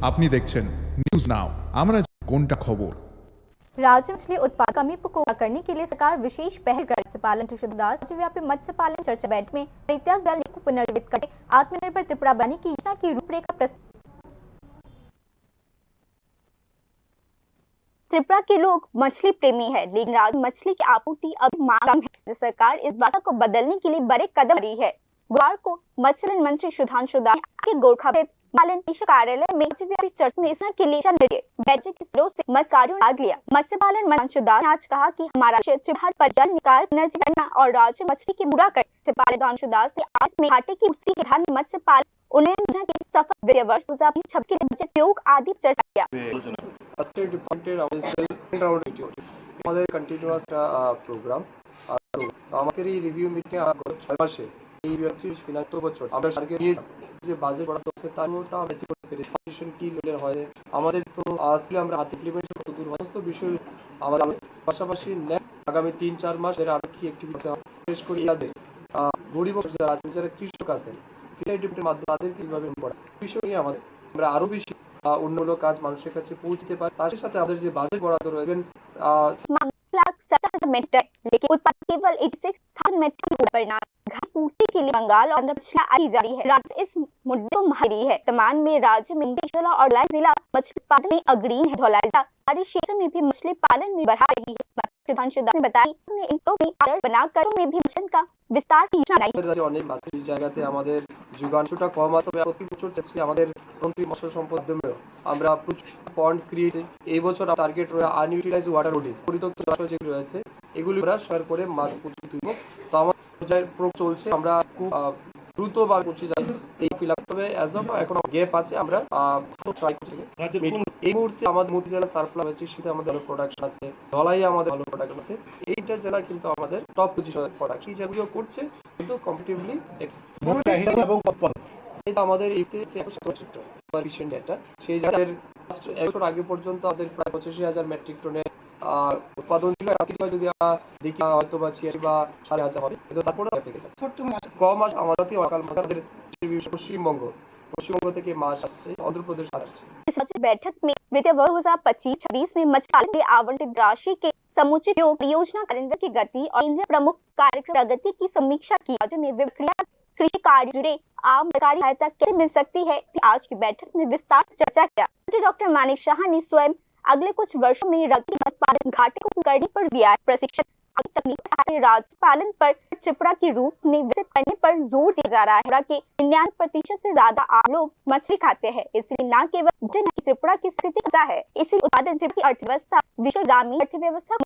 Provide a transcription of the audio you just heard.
আপনি দেখছেন news now আমরা কোনটা খবর। राज्य मछली उत्पादन कमी को पूरा करने के लिए सरकार विशेष पहल कर मत्स्य पालन दास राज्यव्यापी मत्स्य पालन चर्चा बैठक में परित्याग दल को पुनर्जीवित करके आत्मनिर्भर त्रिपुरा बनाने की योजना की रूपरेखा प्रस्तुत। त्रिपुरा के लोग मछली प्रेमी है, लेकिन राज्य मछली की आपूर्ति अभी कम है। सरकार इस बात को बदलने के लिए बड़े कदम रही है। गुरुवार को मत्स्य मंत्री सुधांशु दास के गोरखा पालन कार्यालय में राज्यव्यापी चर्चा में इस के लिए बैठक के से मत्स्यकारों ने भाग लिया। मत्स्य पालन मंत्री दास ने आज कहा कि हमारा क्षेत्र हर पर जल निकाल पुनर्जीवित करना और राज्य मछली की पूरा कर। मत्स्य पालन सुधांशु दास ने आज में घाटे की मुक्ति के धान मत्स्य पालन उन्नयन के सफल वित्तीय वर्ष 2026 के लिए बजट उपयोग आदि चर्चा किया। আমাদের কন্টিনিউয়াস প্রোগ্রাম আমাদের এই রিভিউ মিটিং গত 6 মাসে এই ফিনান্স বছর আমরা সরকার নিয়ে যে বাজেট বরাদ্দ আছে তার মধ্যে আমরা যে পেরিফিকেশন কি লেভেল হয় আমাদের তো আসলে আমরা হাতে ইমপ্লিমেন্ট কত দূর সমস্ত বিষয় আমাদের পাশাপাশি আগামী 3-4 মাস এর আরো কি অ্যাক্টিভিটি শেষ করে ইয়াদের গরিব যারা আছেন যারা কৃষক আছেন ফিনান্স ডিপার্টমেন্টের মাধ্যমে তাদেরকে কিভাবে করা বিষয় নিয়ে আমরা আরো বেশি উন্নয়ন কাজ মানুষের কাছে পৌঁছতে পারে। তার সাথে আমাদের যে বাজেট বরাদ্দ রয়েছে लेकिन उत्पादन केवल 86,000 मेट्रिक टन पर पूर्ति के लिए बंगाल और आंध्र प्रदेश आई जा रही है। राज्य इस मुद्दे को माहिर है। वर्तमान में राज्य में और जिला मछली उत्पादन में अग्रणी है। धौलाई जिला क्षेत्र में भी मछली पालन में बढ़ा रही है। सुधांशु दास ने बताया बनाकर में भी मिशन का विस्तार की योजना बनाई। অনেক মাছের জায়গাতে আমাদের যোগানটা কম আছে, প্রতি বছর চাচ্ছি আমাদের মন্ত্রী মৎস্য সম্পদ মাধ্যমে আমরা প্রচুর পন্ড ক্রিয়েট এই বছর টার্গেট রয়েছে আনইউটিলাইজড ওয়াটার বডিজ পরিত্যক্ত জলাশয় যেগুলো রয়েছে এগুলি আমরা শেয়ার করে মাছ প্রচুর তুলব। তো আমার চলছে আমরা খুব দ্রুত বা করছি এই ফিল আপ তবে অ্যাজ অফ এখন গ্যাপ আছে আমরা ট্রাই করছি। এই মুহূর্তে আমাদের মধ্যে জেলা সারপ্লাস হচ্ছে সেটা আমাদের ভালো প্রোডাকশন আছে, ধলাই আমাদের ভালো প্রোডাকশন আছে। এইটা জেলা কিন্তু আমাদের টপ পজিশনের প্রোডাক্ট এই যেগুলো করছে কিন্তু কম্পিটিটিভলি আমাদের এইতে ডেটা সেই জায়গার একশোর আগে পর্যন্ত আমাদের প্রায় 85,000 মেট্রিক টনের উৎপাদন ছিল। আজকে যদি দেখি হয়তো বা 86 বা 5,500 হবে, কিন্তু তারপরে কম মাস আমাদের অকাল আমাদের পশ্চিমবঙ্গ থেকে मास আসছে, आंध्र प्रदेश আসছে। इस बैठक में वित्तीय वर्ष 2025-26 में मछली पालन के आवंटित राशि के समुचित योजना कार्यान्वयन की गति और केंद्रीय प्रमुख कार्यक्रम प्रगति की समीक्षा की। राज्य में कृषि कार्य जुड़े आम सरकारी सहायता कैसे मिल सकती है, आज की बैठक में विस्तार से चर्चा किया। डॉक्टर मानिक शाह ने स्वयं अगले कुछ वर्षों में राज्य के उत्पादन घाटे को करने पर दिया है। प्रशिक्षण तकनीकी राज्य पालन पर त्रिपुरा के रूप में विकसित करने पर जोर दिया जा रहा है। के 99% से ज्यादा लोग मछली खाते हैं, इसलिए न केवल त्रिपुरा की स्थिति है, इसी उत्पादन त्रिपुरा की अर्थव्यवस्था विश्व ग्रामीण अर्थव्यवस्था